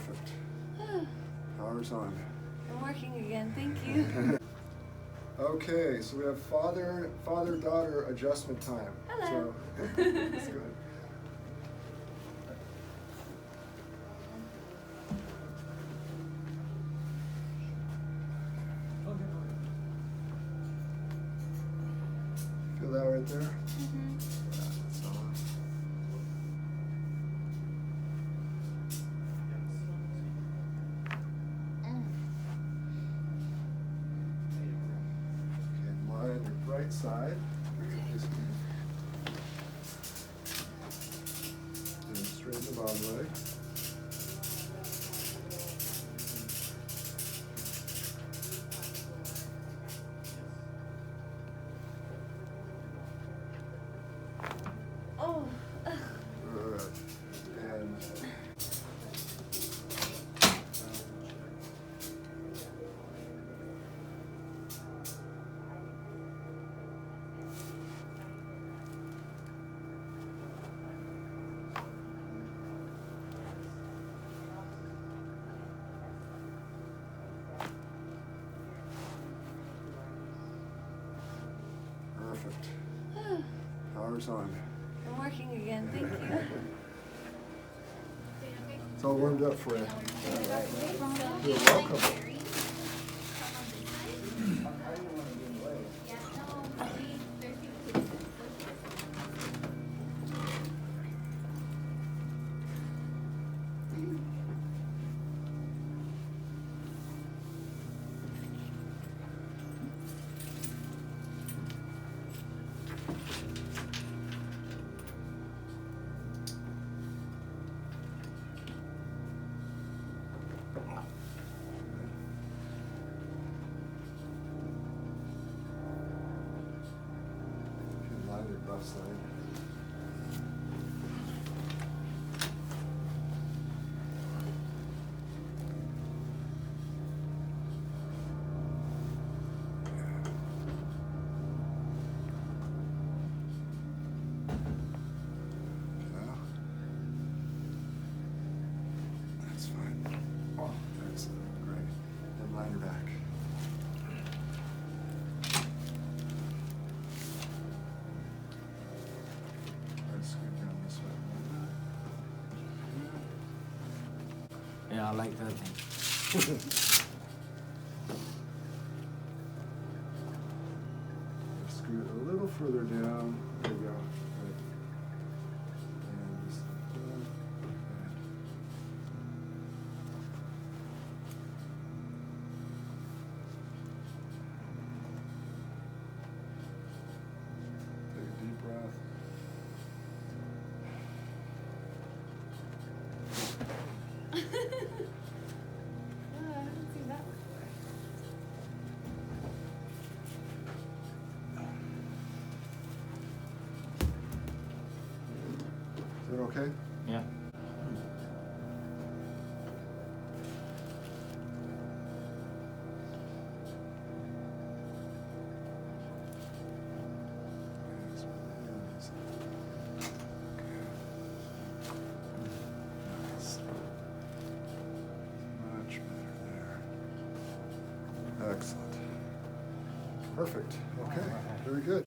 Perfect. Power's on. I'm working again, thank you. Okay, so we have father-daughter adjustment time. Hello. So, that's good. Feel that right there? Mm-hmm. Yeah, that's on. Okay, line your right side. And straighten the bottom leg. Oh. Good. And perfect. Power's on. I'm working again, thank you. It's all warmed up for you. You're welcome. Line your left side. That's fine. Oh, excellent. Great. And line your back. Let's scoot down this way. Yeah, I like that thing. Scoot a little further down. There you go. Right. And just like that. Take a deep breath. I haven't seen that before. Is that okay? Yeah. Yes, yes. Okay. Nice. Much better there. Excellent. Perfect. Okay. Very good.